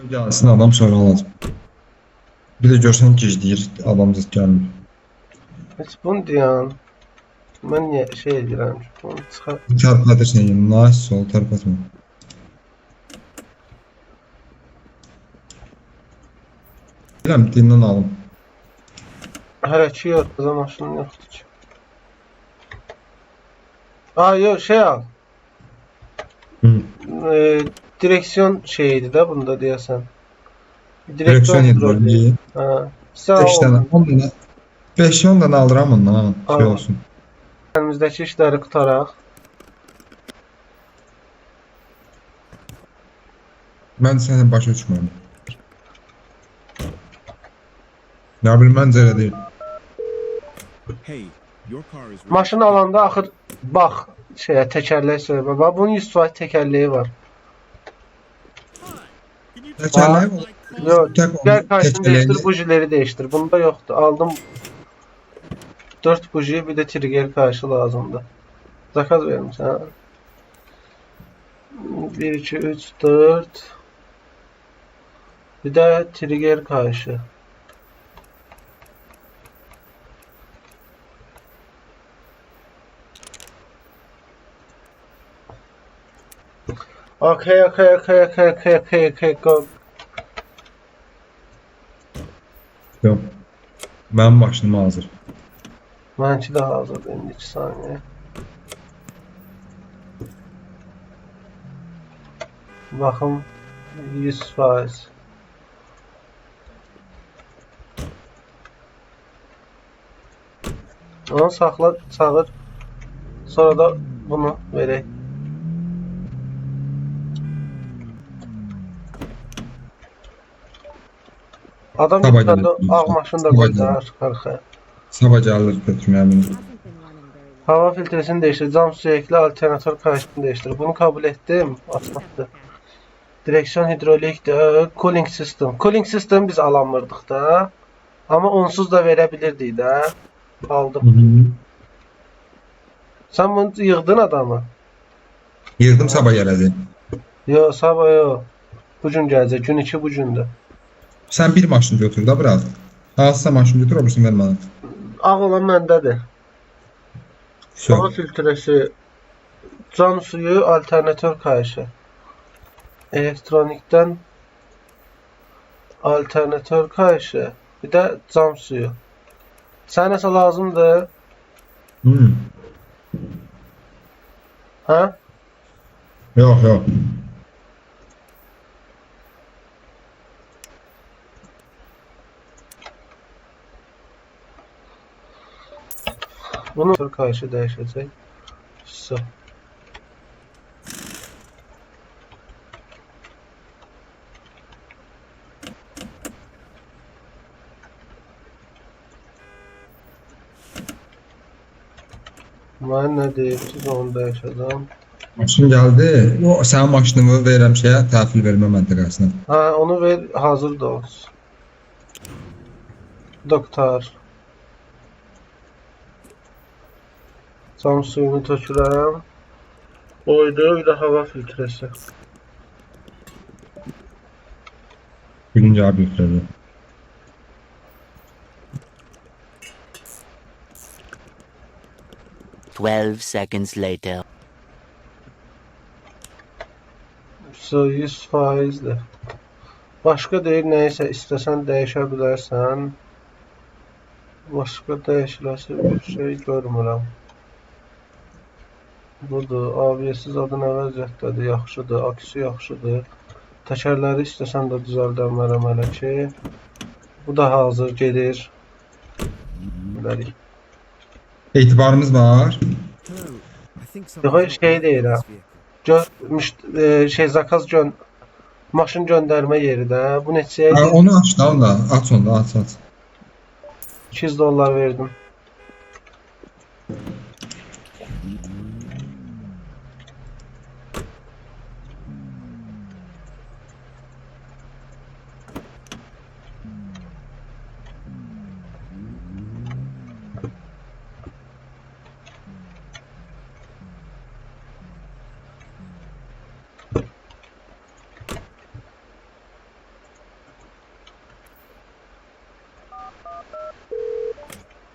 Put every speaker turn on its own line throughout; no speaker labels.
Gelsin adam sonra alacaq. Bir də görsən gizləyir, adam zət gəlmir.
Heç bunu deyən. Mən niyə şey edirəm? Bunu çıxar.
Tərpədirsən yəni, nice sol tərpətmə. Biləm, dindən alım.
Hələ ki yox, da maşın yoxdur ki. Aa yox, şey al. Direksiyon şeyiydi də bunda deyəsən.
Direksiyon hidroliği.
Ha. Sağ
5 dənə,
ol.
10 dənə. 5-10 dənə alıram ondan, şey olsun.
Əlimizdəki işləri qutaraq.
Mən səni başa düşmürəm. Nə bilim, məncə elə deyil.
Hey, your car is
Maşın alanda axır bax şeyə təkərləyə söhbə. Bax bunun 100% təkərləyi var.
Təkərləyi var.
Yox,
Tək
gəl karşını
təkərləyi-
değiştir, bujiləri değiştir. Bunda yoxdur. Aldım 4 buji, bir də trigger karşı lazımdır. Zakaz vermişsən. 1 2 3 4. Bir də trigger karşı. Okay, go.
Yox. Mənim maşınım hazır.
Mənimki də hazırdır indi 2 saniyə. Baxım 100%. Onu saxla, çağır. Sonra da bunu verək. Adam
Sabah
bir tane
gelir.
ağ maşın da
Sabah
qoydu
gelir.
arxaya.
Sabah gəlir götürməyə məni.
Hava filtresini değiştir. Cam sürekli alternatör karşısını değiştir. Bunu kabul ettim. Atmadı. Direksiyon hidrolikdir. Cooling system. Cooling system biz alamırdıq da. Ama onsuz da verebilirdik də. Aldım. Sen bunu yığdın adamı.
Yığdım, sabah gələcək.
Yo sabah yo. Bu gün gələcək. Gün 2 bu gündür.
Sən bir maşın götür da biraz. Hansısa maşın götür, obrusunu ver mənə.
Ağ olan məndədir. Hava
Все.
filtresi, can suyu, alternatör kayışı. Elektronikten alternatör kayışı. Bir de cam suyu. Sana nəsə lazımdır? Ha?
Yox, yox.
Bunu kayışı değişecek. So. Mən nə deyib, siz onu dəyişəcəm.
Maşın gəldi. O sənin maşınımı verirəm şeyə, təhvil vermə məntəqəsinə.
Ha, onu ver, hazır da olsun. Doktor. Cam suyunu tökürəm. Oydu, bir də hava filtresi.
Birinci abi götürəcək.
Seconds later.
So 100%'dir. Başqa deyil, nəysə istəsən dəyişə bilərsən. Başqa dəyişiləsi bir şey görmürəm. Budur, ABS-siz adı nə vəziyyətdədir, yaxşıdır, aküsü yaxşıdır. Təkərləri istəsən də düzəldəmərəm hələ ki. Bu da hazır gedir. Bilərik.
Etibarımız var.
Hello. I think
Yox, şey deyirəm. Şey zakaz maşın göndərmə yeri də. Bu neçəyə?
Ha, onu aç da, onu da. Aç onu da, aç.
$200 verdim.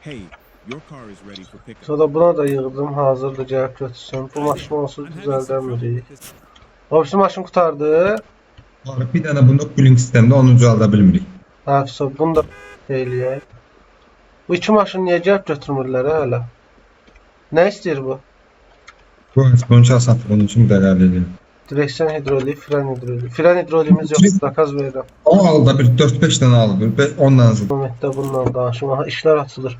Hey, your car is ready for pickup.
Sonra buna da yığdım, hazırdır, gəlib götürsün. Bu maşın onsuz düzəldəmirik. Hepsi maşın qurtardı.
Abi bir dənə bunda cooling sistemdə onu düzəldə bilmirik.
Hepsi, bunu da eləyək. Bu iki maşını niyə gəlib götürmürlər hələ? Nə istəyir bu?
Bu bunun üçün asan, bunun üçün müdərəli edir.
Direksiyon hidrolik, fren hidrolik. Fren hidroliyimiz yox, zakaz verirəm.
O aldı bir 4-5 dənə aldı, 10 dənə.
Ümumiyyətlə bununla danışım. Aha, işlər açılır.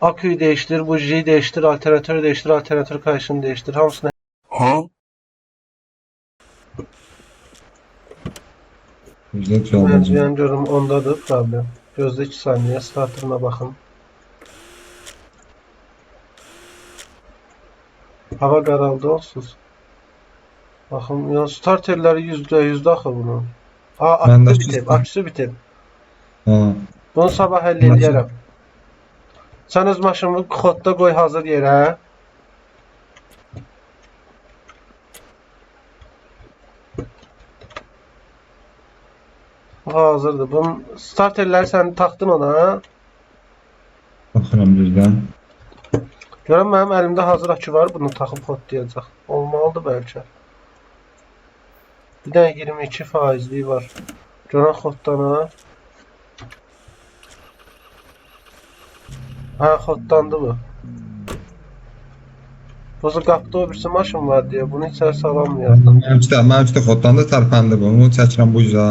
Aküyü değiştir, bujiyi değiştir, alternatörü değiştir, alternatör kayışını değiştir. Hamısını
Gözlə düzəldəcəm.
məcburen görüm ondadır problem. Gözlə 2 saniyə, starterına baxın. Hava qaraldı onsuz. Baxın, ya starterləri %100 axı bunun. Ha,
Məndə
aküsü bitib,
sistem-
aküsü bitib.
Ha.
Bunu sabah həll edərəm. Sən öz maşınını kodda qoy hazır yerə. Bu hazırdır. Bunun starterləri sən taxdın ona.
Baxıram birdən.
Görəm mənim əlimdə hazır akü var. Bunu taxıb kodlayacaq. Olmalıdır bəlkə. Bir dənə 22%'liyi var. Görən xoddana. Ha, xoddandı bu. Bozu qapda o birisi maşın var deyə bunu içəri salamayardım.
Mənim də xoddan da tərpəndi bu. Bunu çəkirəm bu yüzə.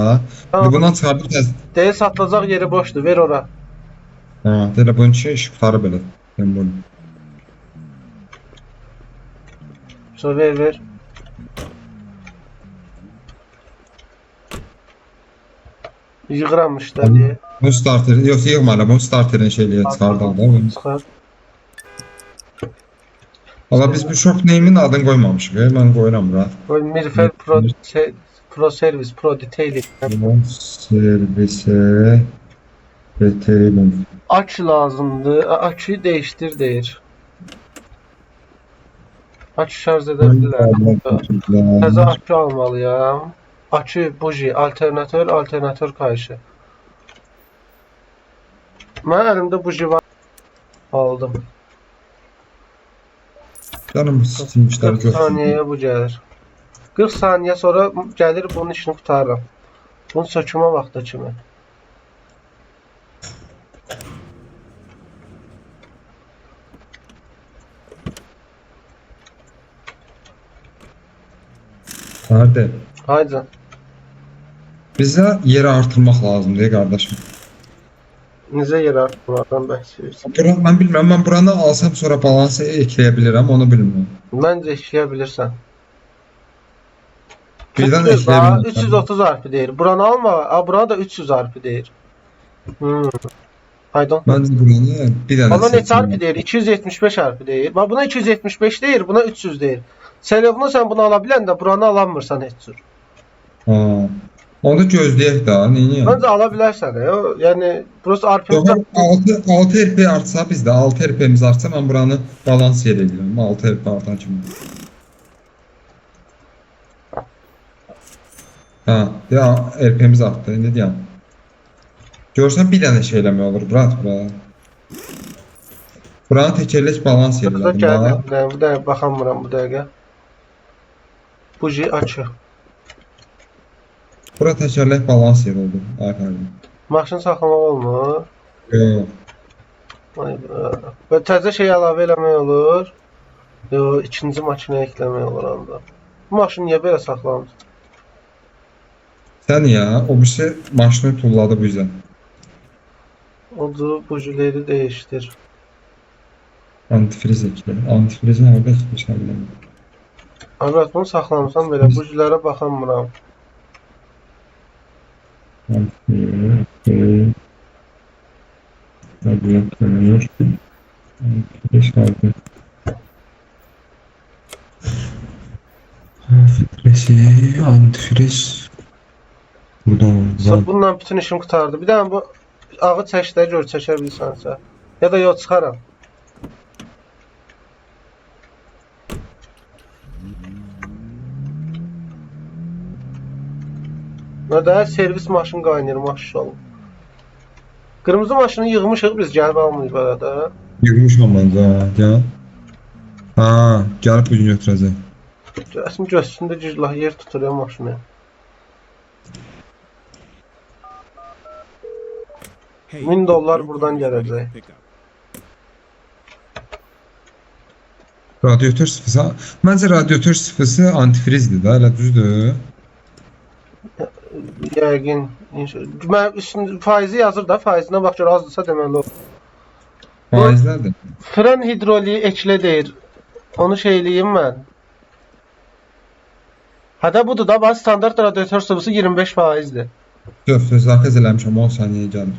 Tamam.
Bundan çıxardıb təz.
Deyil satılacaq yeri boşdur. Ver ora.
Ha, deyirəm bunun üçün iş qutarı belə. Ben bunu.
So ver. Yığıram müştəriyə.
Bu starter, yox yığmaram. Bu starterin şeyliyə çıxardaq da. bunu.
Çıxar.
Valla biz bu shop name'in adını qoymamışıq. Mən qoyuram bura.
Qoy Mirfer Pro Service Pro Detailing.
Servise detailing.
Akü lazımdır. Aküyü değiştir deyir. Akü şarj edə bilər. Təzə akü almalıyam. Akü, buji, alternatör kayışı. Mənim əlimdə buji var. Aldım.
Canım sistem işləri
40 saniyəyə bu gəlir. 40 saniyə sonra gəlir bunun işini qurtarıram. Bunu sökümə vaxtı kimi.
Nerede?
Haydi.
Bizə yeri artırmaq lazımdır qardaşım.
Necə yerə bunlardan bəhs edirsən?
Bura, mən bilmirəm, mən buranı alsam sonra balansı ekləyə bilirəm, onu bilmirəm.
Məncə işləyə bilirsən.
Birdən
300
ekləyə
ha,
bilmirəm.
330 harfi deyir. Buranı alma, buranı da 300 harfi deyir. Pardon.
Məncə buranı bir dənə
Buna neçə
seçim.
harfi deyir? 275 harfi deyir. Bax buna 275 deyir, buna 300 deyir. Telefonu sən bunu ala biləndə buranı alamırsan heç cür.
Ha. Onu gözləyək də, neyini?
Məncə ala bilərsən. Yəni burası RPM
6 RP artsa bizdə 6 RP'miz artsa mən buranı balans yer edirəm. 6 RP artan kimi. Ha, ya RP'miz artdı. İndi deyəm. Görsən bir dənə şey eləmək olur, bura. Buranı təkərləş balans yer
Burada
edirəm.
gəldi. Bir dəqiqə baxamıram bu dəqiqə. Buji açı.
Bura təkərləş balans yer oldu. Ayxarım.
Maşın saxlamaq olmur.
Yox.
Vay be. Və təzə şey əlavə eləmək olur. Yox, ikinci maşına ekləmək olur onda. Bu maşın niyə belə saxlanır?
Sən ya, o birisi maşını tulladı bu yüzden.
Odur, bujiləri değiştir.
Antifriz ekle. Antifrizi nerede eklemişler bilmiyorum.
Avrat bunu saxlamısan belə bujilərə baxamıram.
Antifriz. Radyatör. Antifriz nerede? Antifriz. Burada var.
Bununla bütün işim qurtardı. Bir dənə bu ağı çək də gör çəkə bilsənsə. Ya da yox çıxaram. Nədə servis maşın qaynayır maşallah. Qırmızı maşını yığmışıq biz gəlib almayıb arada.
Yığmışam məncə. Gəl. Ha, gəlib bu gün götürəcək.
Gəlsin görsün də güclə yer tutur ya maşını.
Hey,
$1000
your car
buradan
is ready for
gələcək.
pickup.
Radyatör sıfırsa, məncə radyatör sıfırsı antifrizdir də, elə düzdür?
Yəqin. Mən üstün faizi yazır da, faizinə bax gör azdırsa deməli o.
Faizlərdir.
Fren hidroliyi eklə deyir. Onu şeyləyim mən. Hədə budur da, bax standart radyatör sıvısı 25%'dir.
Söz zakaz eləmişəm 10 saniyə gəlir.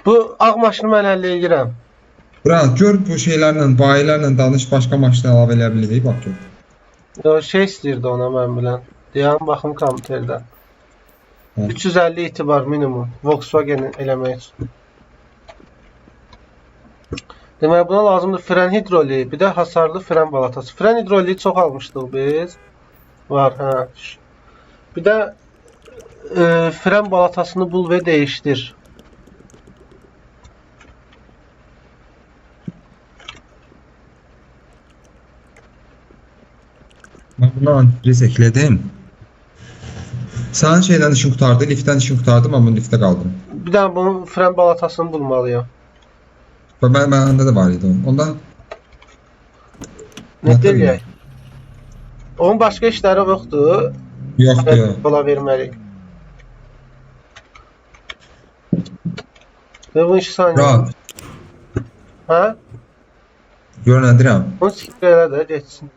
Bu ağ maşını mən həll edirəm.
Bura gör bu şeylərlə, bayilərlə danış, başqa maşına əlavə eləyə bilirik, bax gör.
O şey istəyirdi ona mən bilən. Deyəm baxım kompüterdən.
Hə.
350 itibar minimum Volkswagen eləmək üçün. Demək buna lazımdır fren hidroliyi, bir də hasarlı fren balatası. Fren hidroliyi çox almışdıq biz. Var, hə. Bir də fren balatasını bul və dəyişdir.
Mən buna antifriz eklədim. Sənin şeydən işin qutardı, liftdən işin qutardı, mən bunu liftə qaldım.
Bir də bunun fren balatasını bulmalıyam.
Və məndə də var idi o. Ondan
Nə deyək? Onun başqa işləri yoxdur.
yoxdur, yox.
Bola verməliyik. Və bu 2 saniyə.
Rahat.
Hə?
Yönləndirəm.
Onu siktir elə də geçsin.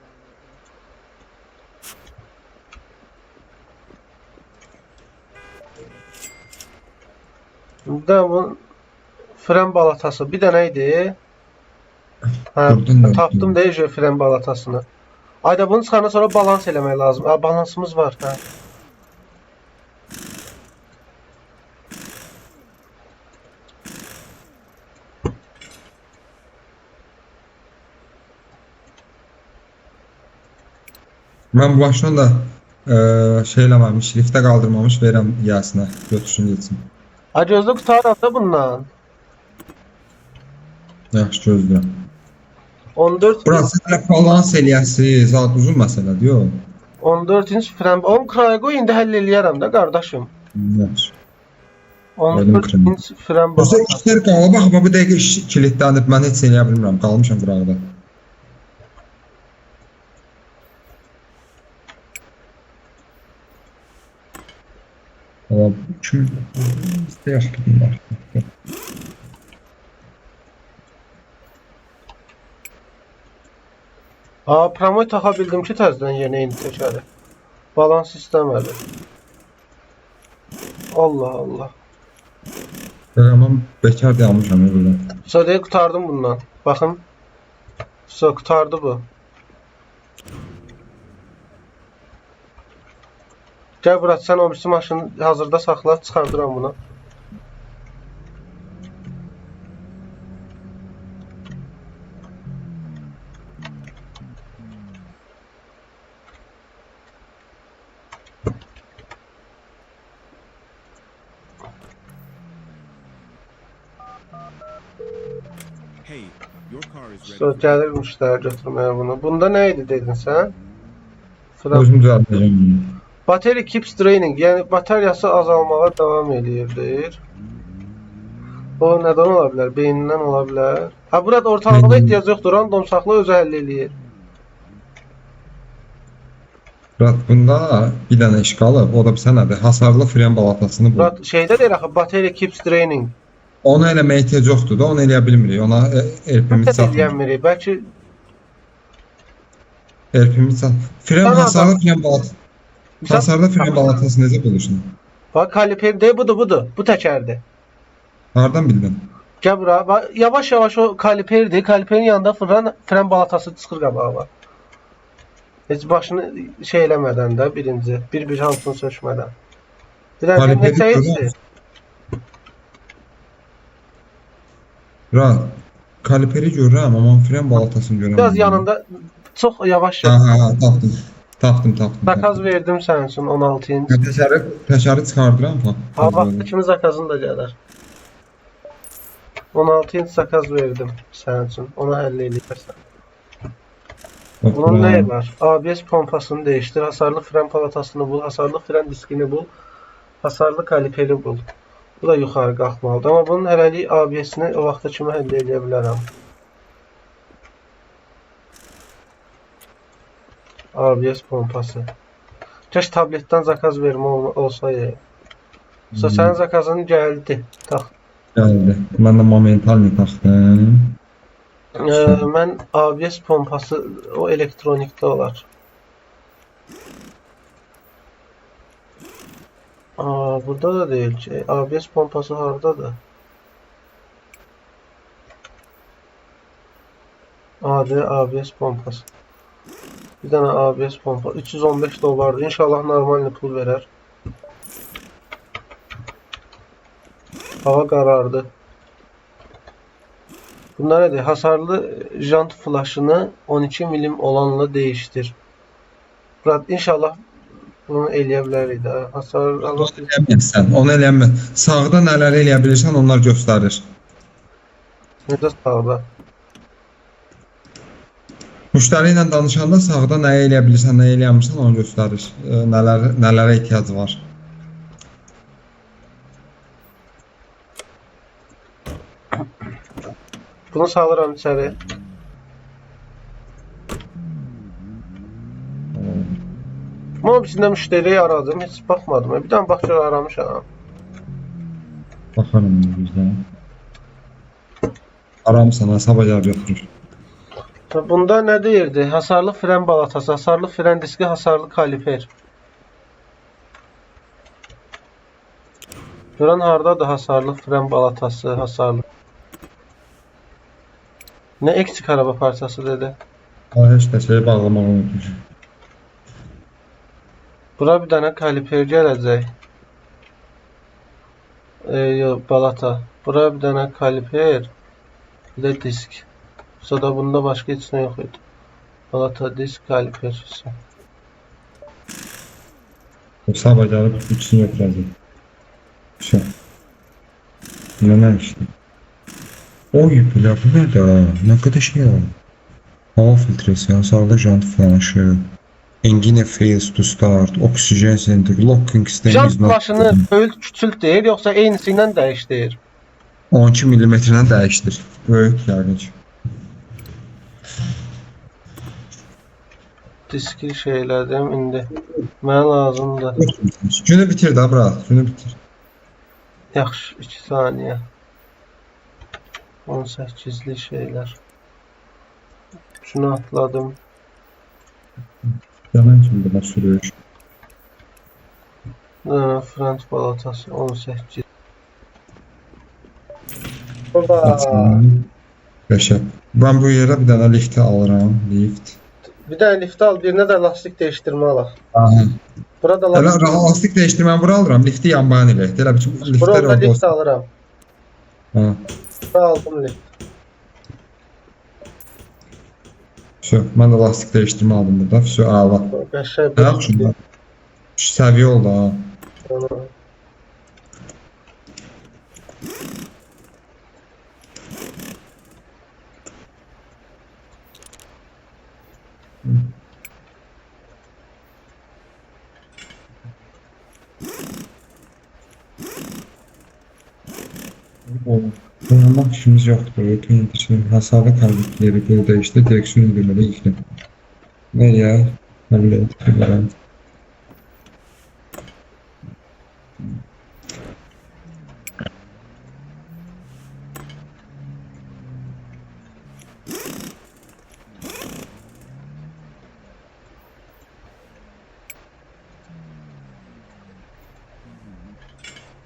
Bir də bu fren balatası. Bir də nə idi? Hə,
Gördün mü?
tapdım da fren balatasını. Ayda bunu çıxandan sonra balans eləmək lazım. Ha, balansımız var. Hə.
Mən bu maşını da şey eləməmiş, liftə qaldırmamış verirəm yəsinə, götürsün getsin.
Ha, gözlü qutaraq da bundan.
Yaxşı gözləyirəm.
14
Burası hələ balans eləyəsi, zat uzun məsələdir, yox.
14 inç fren. Onun krayqo indi həll eləyərəm də qardaşım.
Yaxşı.
14 inç fren
Yoxsa
balatası.
işlər qala, bax, bu dəqiqə iş kilitlənib, mən heç eləyə bilmirəm, qalmışam qıraqda. Valla, kim istəyək ki bunlar.
Aa, promoy taxa bildim ki təzədən yenə indi təkəri. Balans istəmədi. Allah Allah.
Amma bekar dayanmışam burada.
Sonra qutardım bundan. Baxın. So qutardı bu. Gəl Burak, sən o birisi maşını hazırda saxla, çıxardıram bunu.
Hey, your car is ready
So
for
gəlir müştəri götürməyə bunu. Bunda nə idi dedin sən?
Özüm düzəltəcəm bunu.
Battery keeps draining, yəni bataryası azalmağa davam edir. O nədən ola bilər? Beynindən ola bilər. Ha, burada ortalığa ehtiyac yoxdur, random saxla özü həll eləyir.
Murat, bunda bir dənə iş qalıb, o da bir sənədir. Hasarlı fren balatasını bul.
Burada şeydə deyir axı, battery keeps draining.
Onu eləməyə ehtiyac yoxdur da, onu eləyə bilmirik. Ona erpimiz
Nə
çatmır.
eləyənmirik? Bəlkə
Erpimiz çatmır. Fren
Sən
hasarlı
adam-
fren balatası. Hasarlı fren balatası necə bulursun?
bax kaliper deyir, budur. Bu təkərdir.
Hardan bildin?
Gəl bura. Bax, yavaş-yavaş o kaliperdir. Kaliperin yanında fren balatası çıxır qabağa bax. Heç başını şey eləmədən də birinci, bir hamısını sökmədən. Bir də
Kaliperi
neçə
görürəm.
içdi?
Murat, kaliperi görürəm, amma fren balatasını görürəm.
Biraz yanında çox yavaş.
Ha, tapdım.
Zakaz verdim sənin üçün 16 inç.
Təşəri çıxardıram.
Ha, vaxtı kimi zakazın da gələr. 16 inç zakaz verdim sənin üçün. Onu həll edərsən. Bunun
Oturam.
neyi var? ABS pompasını değiştir, hasarlı fren palatasını bul, hasarlı fren diskini bul, hasarlı kaliperi bul. Bu da yuxarı qalxmalıdır. Amma bunun hələlik ABS-ni o vaxta kimi həll edə bilərəm. ABS pompası. Keş tabletdən zakaz vermə olsa ya. Sənin zakazın gəldi. Tax.
Gəldi. Mən də momentalni taxdım.
Mən ABS pompası o elektronikdə olar. Burada da deyil ki. ABS pompası hardadır? ABS pompası. Bir dənə ABS pompa. 315 dollardır. İnşallah normal pul verər. Hava qarardı. Bunlar nedir? Hasarlı jant flaşını 12 milim olanla değiştir. Burada inşallah bunu eləyə bilərik də. Hasarlı
Eləməyəsən, onu eləmə. Sağda nələr eləyə bilirsən, onlar göstərir.
necə sağda?
Müştəri ilə danışanda sağda nə eləyə bilirsən, nə eləyə bilmirsən, onu göstərir. Nələrə ehtiyac var.
Bunu salıram içəri. Bunun içində müştəriyi aradım. Heç baxmadım. Bir dənə bax gör aramışam.
Baxarım bizdən. Aramsan, hesaba gəl götürür.
Bunda nə deyirdi? Hasarlı fren balatası, hasarlı fren diski, hasarlı kaliper. Görən hardadır hasarlı fren balatası, hasarlı. Nə eksik araba parçası dedi.
Heç də şeyi bağlamağı unutmuş.
Bura bir dənə kaliper gələcək. Yox, balata. Bura bir dənə kaliper. Bir də disk. Sonra bunda başqa heç nə yox idi. Balata, disk, kaliper.
Hesaba gəlib üçünü götürəcək. Şey. Nə işte. Oy belə bu nə də? Nə qədər şey var? Hava filtresi, hasarlı jant flanşı, engine fails to start, oksijen center, locking system
Jant
is not...
flaşını böyük küçült deyir, yoxsa eynisi ilə dəyiş deyir?
12 mm-dən dəyişdir. Böyük yəqin ki.
Diski şeylədim indi. Mənə lazımdır.
Günü bitir də, brat. Günü bitir.
Yaxşı, 2 saniyə. 18'li şeylər. Şunu atladım.
Yalan kimi buna sürüyor.
Front balatası 18. Burada.
Yaşa. Ben bu yere bir tane lifti alıram. Lift.
Bir tane lift al, birine de lastik değiştirme alaq.
Aha.
Burada
Elə
lastik.
lastik dəyişdirmə bura alıram. Lifti yan bana elə. Elə biçim liftlər
Burada
orada
lift
olsun.
alıram.
Ha.
Burada aldım lift.
Şu, mən də lastik dəyişdirmə aldım burada. Şu, ala.
Qəşəng
Hə,
bir
şunda. Şu səviyyə oldu ha.
Onu-
Dayanmaq işimiz yoxdur. Pendiçin hasarlı karbikləri burada işte direksiyon indirmədə yüklə. Və ya həll etdirəm.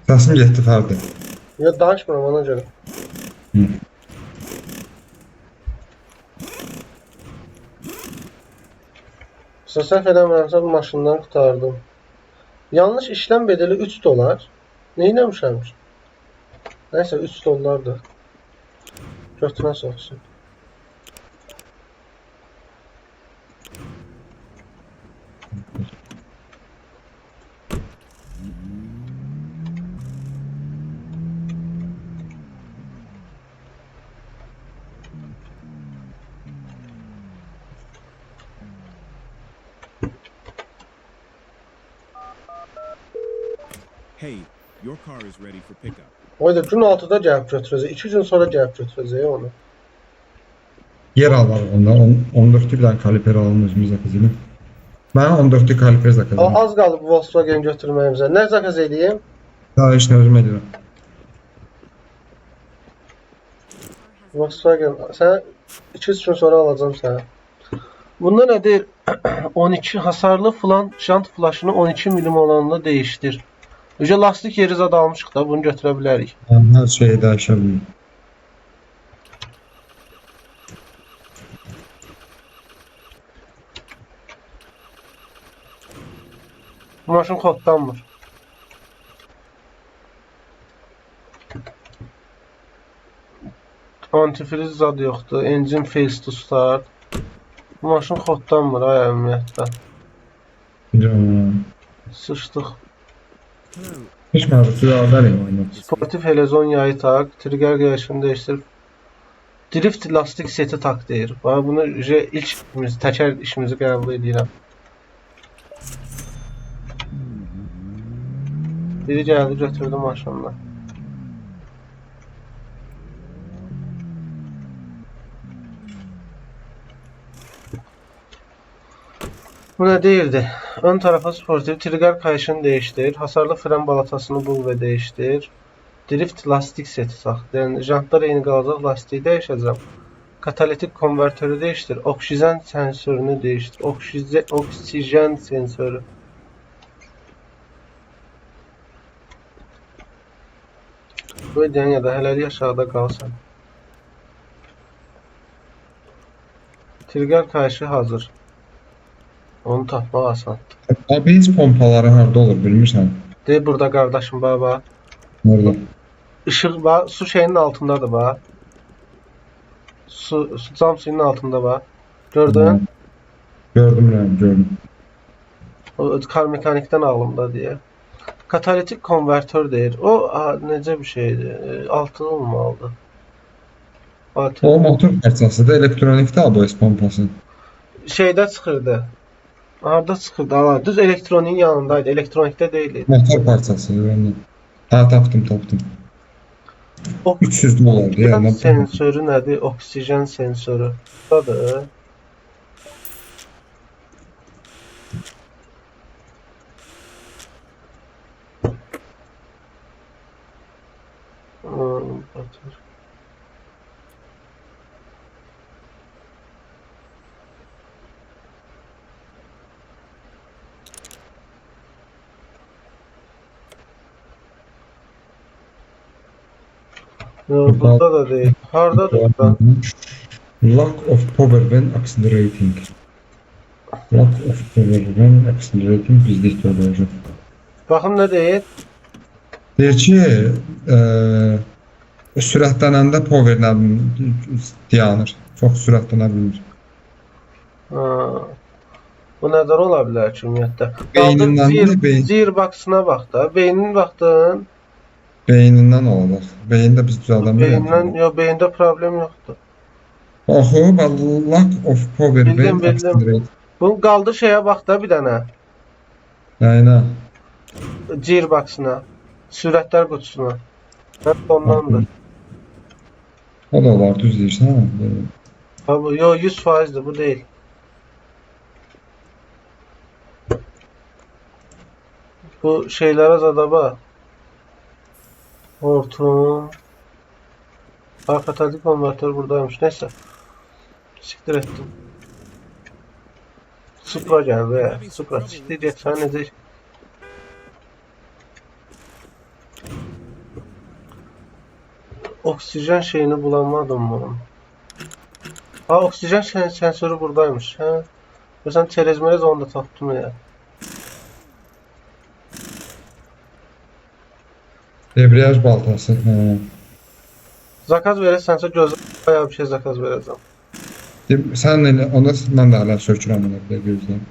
Səsim getdi Fərdi.
Yo, danışmıram ona göre.
Hı.
Səhv eləmirəmsə bu maşından qurtardım. Yanlış işlem bedeli 3 dolar. Neyləmişəm ki? Nəysə 3 dollardır. Götürə soxsun.
Hey, your car is ready for pickup.
O da gün 6-da gəlib götürəcək. 2 gün sonra gəlib götürəcək onu.
Yer alar ondan. 14'lü bir tane kaliper alalım özümüze kızını. Ben 14'lü kaliper zakazım.
Az qalıb Volkswagen götürməyimizə. Nə zakaz edeyim?
Daha işini özüm ediyorum.
Volkswagen, sən 2-3 gün sonra alacağım sənə. Bunda nə deyir? 12 hasarlı falan jant flaşını 12 milim olanını değiştir. Önce lastik yeri zad almışıq da bunu götürə bilərik.
Her şeyi değişebilirim.
Bu maşın kodlanmır. Antifriz zad yoxdur. Engine fails to start. Bu maşın kodlanmır ay əməliyyatda.
Biliyorum.
Sıçdıq.
Hello.
Hiç mağazası da vereyim oyunu.
Sportif helezon yayı tak. Trigger gəlişini dəyişdir. Drift lastik seti tak deyir. Bax bunu ilk təkər işimizi qəbul edirəm. Biri gəldi götürdü maşınla. Bu ne değildi? Ön tarafa sportif trigger kayışını değiştir. Hasarlı fren balatasını bul ve değiştir. Drift lastik seti tak. Yani jantlar eyni qalacaq, lastiği dəyişəcəm. Katalitik konvertörü değiştir. Oksijen sensörünü değiştir. Oksijen sensörü. Bu edən ya da hələlik aşağıda qalsın. Trigger kayışı hazır. Onu tapmaq asan.
ABS pompaları harda olur bilmirsən?
De burada qardaşım baba.
Nerede?
Işık var. Su şeyinin altındadır bak. Su cam suyunun altında bak. Gördün?
Gördüm.
O kar mekanikten alımda diye. Katalitik konvertör deyir. O necə bir şeydir? Altılı olmalıdır.
O motor parçasıdır, elektronikdə ABS pompası.
Şeydə çıxırdı. Harda çıxırdı? Ala, düz elektroniğin yanındaydı. Elektronikdə deyildi.
Motor parçasıdır ondan. Ha tapdım.
O
300 dolardı ya.
oksijen sensörü nədir? Oksijen sensörü. Budadır. Batır. Burada da değil. Hardadır da?
Lack of power when accelerating. Lack of power when accelerating bizlik olacaq.
Baxın nə deyir?
Deyir ki, sürətlənəndə powerlə dayanır. Çox sürətlənə bilir.
Bu nədən ola bilər ki, ümumiyyətlə?
Beynindən də beyin.
Gearbox-una bax da. Beyninin baxdın.
Beynindən olacaq. Beyində biz
Beyindən, yox, beyində problem yoxdur.
Axı, lack of power when
Bildim.
accelerating.
Bunu qaldır şeyə bax da bir dənə.
Nəyinə?
Gearbox-una. Sürətlər qutusuna. Ondandır.
O da olar, düz deyirsən.
Bu, yox, 100%'dir, bu deyil. Bu şeylərə zada bax. Hortum. Katalitik konvertör buradaymış. Neyse. Siktir ettim. Supra gel be. Supra. Siktir et. Sen necə? Oksijen şeyini bulamadım mı? Ha, oksijen sensörü buradaymış. Ha. Mesela çerezmelez onu da tapdım ya.
Debriyaj baltası. Hə.
Zakaz verirsense gözle bayağı bir şey zakaz vereceğim.
Sən elə onda mən də hələ sökürəm onu bir gözləyim.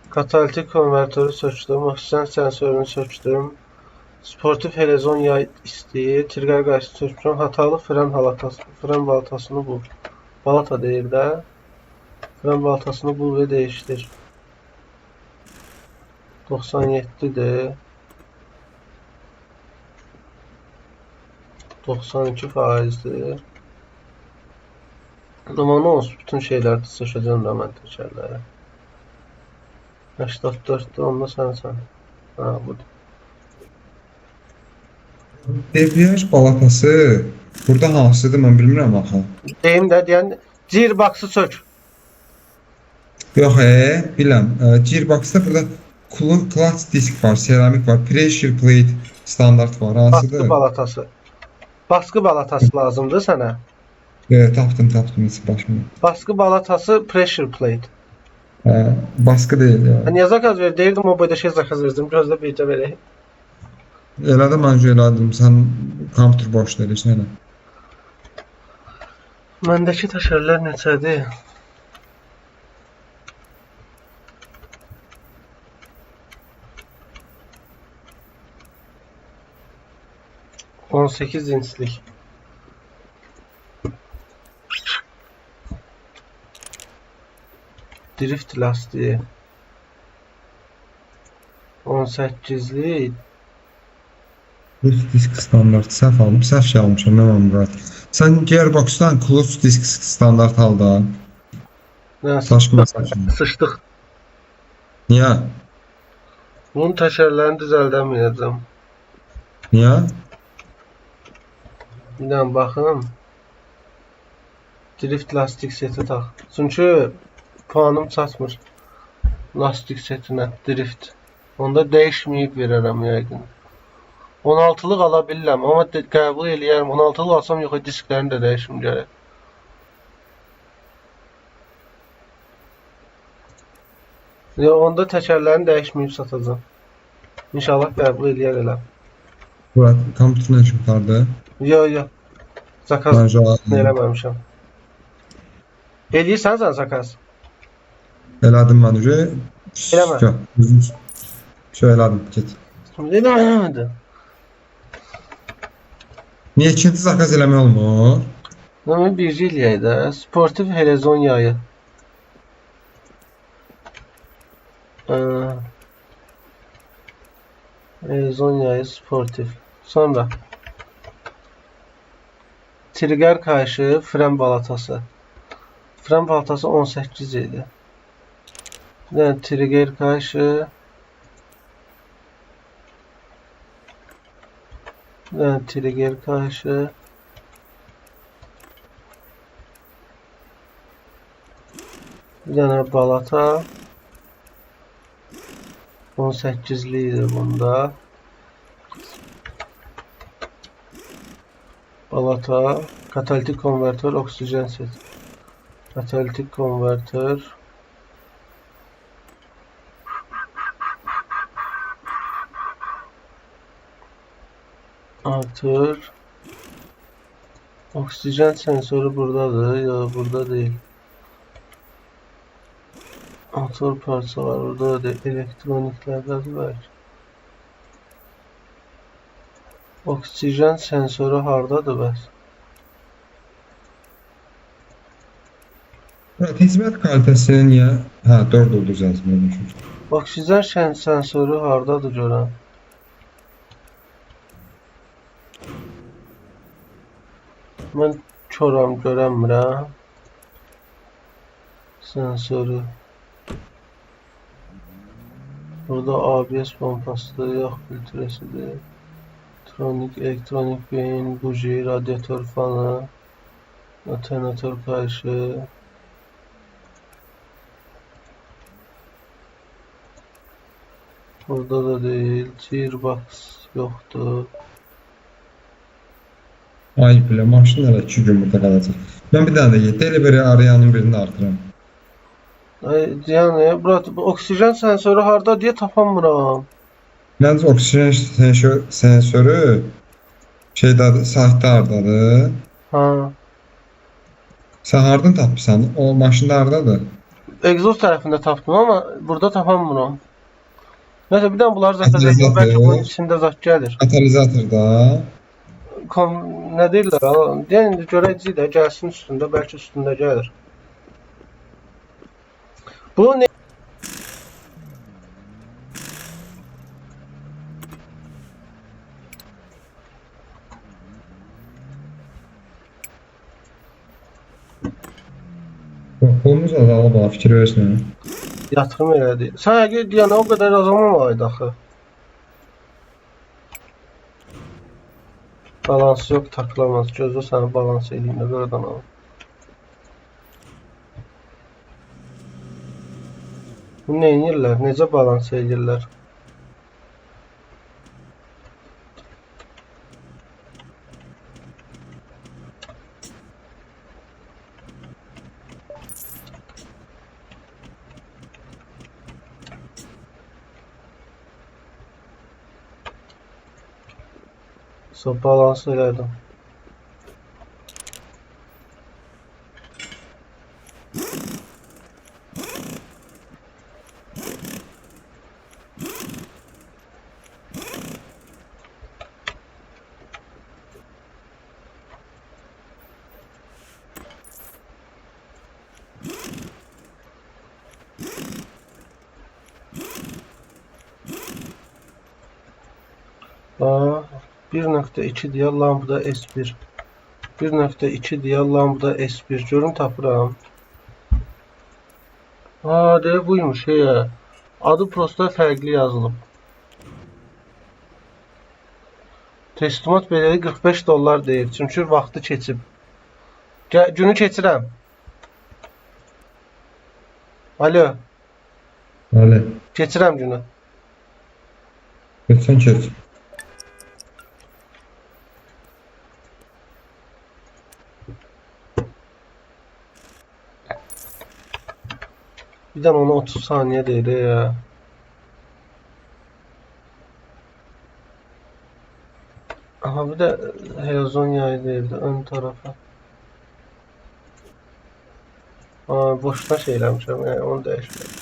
Katalitik konvertörü söktüm, oksijen sensörünü söktüm. Sportif helezon yay istəyir, trigger qayışını sökmüşəm, hatalı fren balatasını bul. Balata deyir də. Fren balatasını bul və değiştir. 97'dir. 92%'dir. Amma nə olsun, bütün şeyləri seçəcəm də mən təkərləri. 84'dür, onda sənsən. Ha, budur.
Debriyaj balatası burada hansıdır mən bilmirəm axı.
Deyim də, deyən, gearbox'ı sök.
Yox, biləm. Gearbox'da burada clutch disk var, seramik var, pressure plate standart var.
Baskı
Hansıdır?
balatası. Baskı balatası lazımdır sənə.
Tapdım heç başımı.
Baskı balatası pressure plate.
Baskı deyil ya.
Niyə zakaz ver? Deyirdim o boyda şey zakaz verdim. Biraz da bircə verək.
Elədim məncə elədim. Sən kompüter boş deyirsən.
Məndəki təşərlər neçədir? On 18 inçlik. Drift lastiği. 18'lik.
Clutch disk standart səhv aldım. Səhv şey almışam mən Murad. Sən gearboxdan clutch disk standart al da. Saçma.
Sıçdıq.
Niyə?
Bunun təşərlərini düzəldəməyəcəm.
Niyə?
Bir dənə baxın. Drift lastik seti tax. Çünki puanım çatmır. Lastik setinə drift. Onda dəyişməyib verərəm yəqin. 16'lıq ala bilirəm, amma qəbul eləyərəm. 16'lıq alsam yox, disklərini də dəyişim gərək. Onda təkərlərini dəyişməyib satacağım. İnşallah qəbul eləyər elə.
Murad, kompüter nə üçün qurtardı?
Yox. Zakaz
Məncə aldım.
eləməmişəm. Eləyirsən sən zakaz?
Elədim mən uje.
Eləmə.
Elədim, get.
Eləmədim.
Niyə ikinci zakaz eləmək olmur?
Mən bir eləyək də. Sportiv helezon yayı. Helezon yayı sportif. Sonra trigger kayışı, fren balatası. Fren balatası 18 idi. Yani trigger kayışı, trigger kayışı, bir tane balata 18'liydi bunda. Balata, katalitik konvertör, oksijen set. Katalitik konvertör. Artır. Oksijen sensörü buradadır. Ya burada değil. Motor parçalar orada değil. Elektroniklerdedir belki. Oksijen sensörü hardadır bəs?
Murad, hizmət kalitəsi niyə? 4 ulduz yazmıyorum.
Oksijen sensörü hardadır görəm? Mən çoram görəmirəm. Sensörü. Burada ABS pompasıdır, yağ filtresidir. Elektronik beyin, buji, radyatör fanı, alternatör kayışı. Burada da değil, gearbox yoktur.
Ay bilə, maşın hələ 2 gün burada qalacaq. Mən bir dənə də delivery arayanın birini artıram.
Yəni, Murat, oksijen sensörü harda deyə tapamıram.
Məncə oksijen sensörü şeydadır, saytda hardadır.
Ha.
Sən hardan tapırsan? O maşında hardadır?
Egzoz tərəfində tapdım, amma burada tapamıram. Nəysə, bir dənə bunları zakaz
Katalizator.
edeyim, bəlkə bunun içində zat gəlir.
Katalizatorda.
Nə deyirlər? Yəni, görəcəyik də, gəlsin üstündə, bəlkə üstündə gəlir. Bu ne?
pulumuz azalıb ha, fikir verirsən.
Yatırım elədi. Sən əgər deyən o qədər azalmamaydı axı. Balans yok, takılamaz. Gözü səni balans eləyim də buradan alın. Bu nə edirlər? Necə balans edirlər? Balans elədim. Aa, 1.2 diye lambda S1. 1.2 diye lambda S1. Görün tapıram. Aa, de buymuş ya. Adı prosta fərqli yazılıb. Teslimat bedeli 45 dollar deyir. Çünki vaxtı keçib. Günü keçirəm. Alo.
Bəli.
Keçirəm günü.
Keçsən keç.
Birdən ona 30 saniye deyir ya. Aha, bir de helezon yayı deyirdi ön tarafa. Aa, boşuna şey eləmişəm, yəni onu dəyişmək.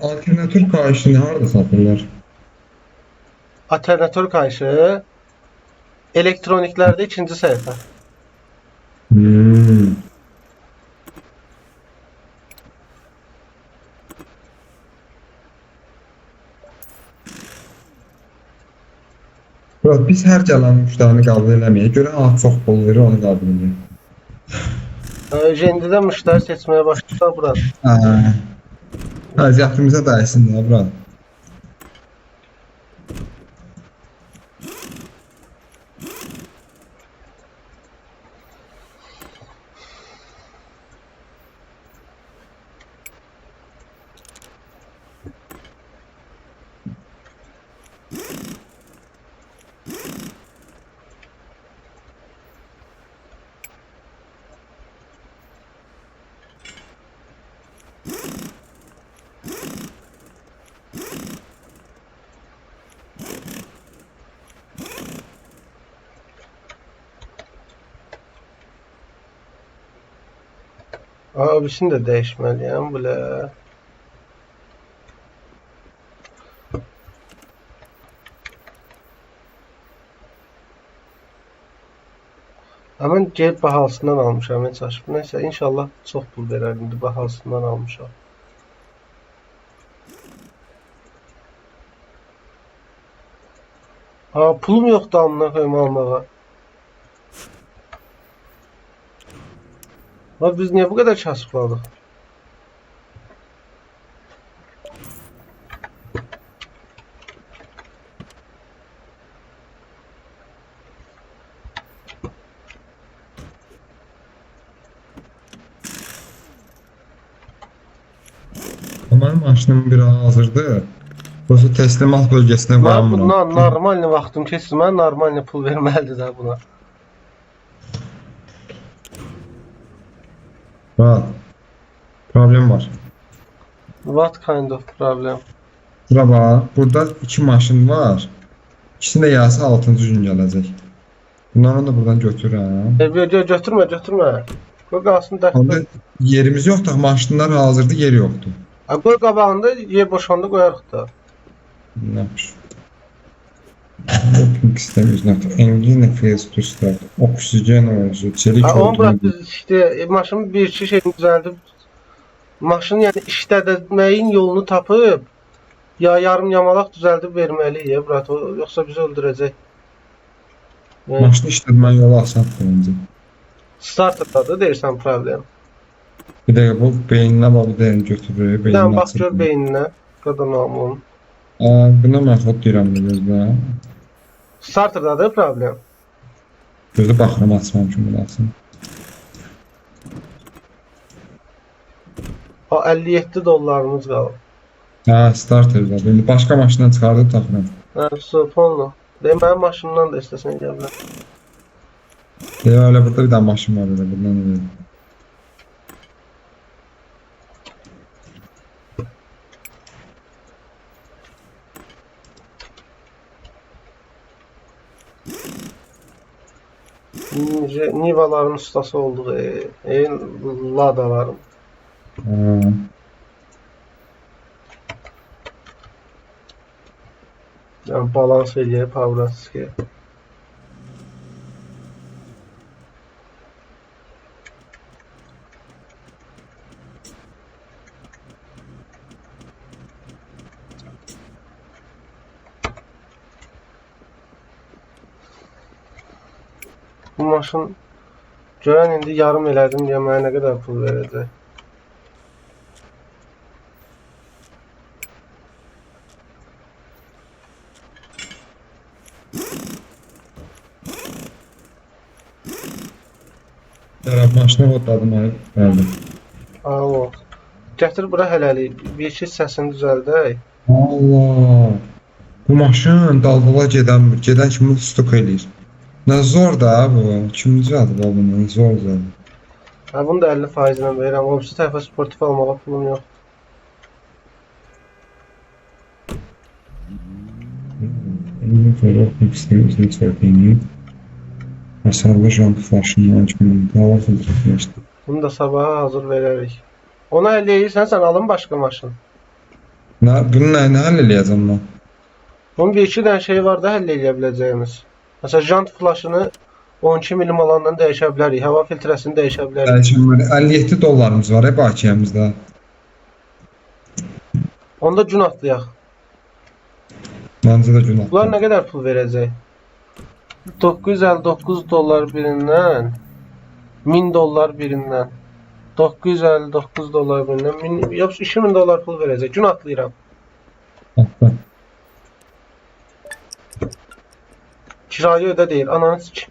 Alternator kayışını harada satırlar?
Alternatör kayışı elektroniklerde ikinci sayfa.
Murat, biz hər gələn müştərini qəbul eləməyə görə çox pul verir, onu qəbul edir.
Jendidə müşteri seçmeye başlayacaq burada.
Əziyyətimizə dəysin də, Murat.
Abisini de değişmeliyim böyle. Hemen gelip bahalısından almışam heç açıb. Neyse, inşallah çox pul verər indi, bahalısından almışam. Ha, pulum yoxdu amına koyayım almağa. Abi biz niye bu kadar çarpıladık?
Mənim maşınım bir hazırdır. Burası teslimat bölgesine
Ben
qoyamıram.
bundan normalni vaxtım keçsin, mən normalni pul verməlidir də buna.
Murat, problem var.
What kind of problem?
Bura bax, burada iki maşın var. İkisinin də yası 6-cı gün gələcək. Bunları da buradan götürürəm.
Götürmə. Qoy qalsın
Onda
dəftər.
yerimiz yoxdur, maşınlar hazırdır, yer yoxdur.
Qoy qabağında yer boşanda qoyarıq da.
Ne yapmış? Working system is not engine fails to start. Oksijen orucu, çelik
Onu bırak
olduğunu.
biz işte maşının bir iki şeyini düzəldib maşını yəni işlətməyin yolunu tapıb Ya yarım yamalaq düzəldib verməliyik, brat, yoxsa bizi öldürəcək. Yəni,
Maşını işlətmən yolu asandır bence.
starterdadır deyirsən problem.
Bir dəqiqə bu beyninə bax bir dəqiqə götürür,
Bir
beynini
dənə bax
açır.
gör beyninə. Qadan almam.
Buna mən xod deyirəm bu gözlə.
Starterdadır problem.
Gözü baxıram açmam kimi lazım.
O 57 dollarımız qalıb.
Starterda. İndi başqa maşından çıxardıb taxıram.
Sofonla. Mənim maşınımdan da istəsən gəl bilər.
Öyle burada bir tane maşın var öyle buradan öyle.
Nivaların ustası olduq. Ladalarım.
Ha.
Yəni balans eləyir, Pavlovski. Bu maşın görən indi yarım elədim deyə mənə nə qədər pul verəcək?
Serap maşına otladım ayıb verdim.
O. Gətir bura hələlik. Bir iki səsini düzəldək.
Allah. Bu maşın dalğala gedənmir. Gedən kimi stok eləyir. Nə zor da bu. Kim düzəldi bu bunu? Zor zor.
Ha, bunu da 50% ilə verirəm. O birisi tərəfə sportif almağa pulum yox.
Elimde böyle okuyup istediğimizin söylediğini. Hasarlı jant flash'ını açmanın hava filtresi işte.
Bunu da sabaha hazır verərik. Ona eləyirsən, sən alın başqa maşın.
Bunun ne hal eləyəcəm ben?
Bunun bir iki dənə şey var da həll eləyə biləcəyimiz. Məsələn, jant flashını 12 milim alandan dəyişə bilərik. Hava filtrəsini dəyişə bilərik.
Dəyişənməli 57 dollarımız var bakiyəmizdə.
Onda gün atlayaq.
Məncə də günah.
Bunlar nə qədər pul verəcək? 959 dollar birindən, 1000 dollar birindən, 959 dollar birindən, yox 2000 dollar pul verəcək. Gün atlayıram.
Atla.
Kirayı ödə deyil, ananı sik.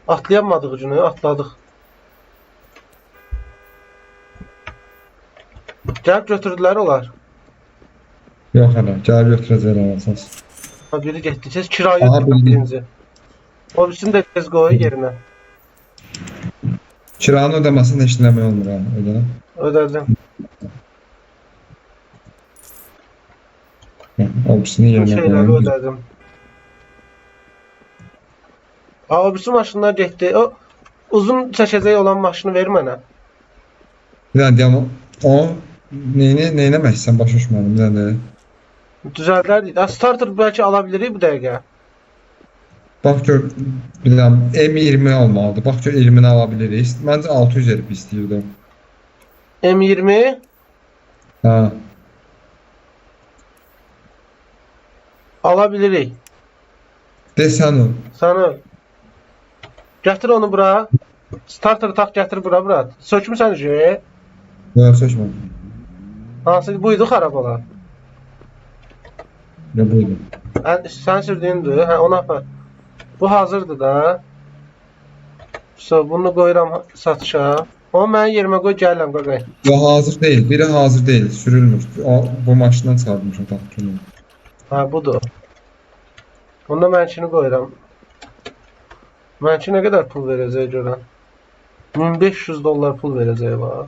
Atlayamadıq günü, atladıq. Gəlib götürdülər olar.
Yox hələ, gəlib götürəcəklər əsas.
Ha, biri getdi. Siz kirayı
Aha,
ödədiniz
bildim.
birinci. O birisini də tez qoy yerinə.
Kiranın ödəməsində heç nə olmur ha, ödənəm.
Ödədim.
O birisini
Bütün
yerinə
şeyləri
qoyayım.
ödədim. Ha, o birisi maşınlar getdi. O uzun çəkəcək olan maşını ver mənə.
Bir dənə deyəm, o neynəmək istəyirsən, başa düşmədim, bir dənə.
Düzəldərdik. Ha, starter bəlkə ala bilirik bu dəqiqə.
Bax gör, bir dənə M20 olmalıdır, bax gör 20-ni ala bilirik. Məncə 600 verib istəyirdim.
M20
Ha,
ala bilirik.
desən o.
Sana. Gətir onu bura. Starter tak gətir bura, bura. Sökmüsən ki?
Yox, sökmə.
Hansı buydu xarabalar?
Ya buydu.
Sən sürdüyündür. Hə, ona apar. Bu hazırdır da. Bunu qoyuram satışa. Onu mənim yerimə qoy, gəlirəm qaqay.
Yox, hazır deyil, biri hazır deyil, sürülmür. Bu maşından çıxartmışam taxtını.
Ha, budur. Onda mənkini qoyuram. Mənki nə qədər pul verəcək görən? 1500 dollar pul verəcək var.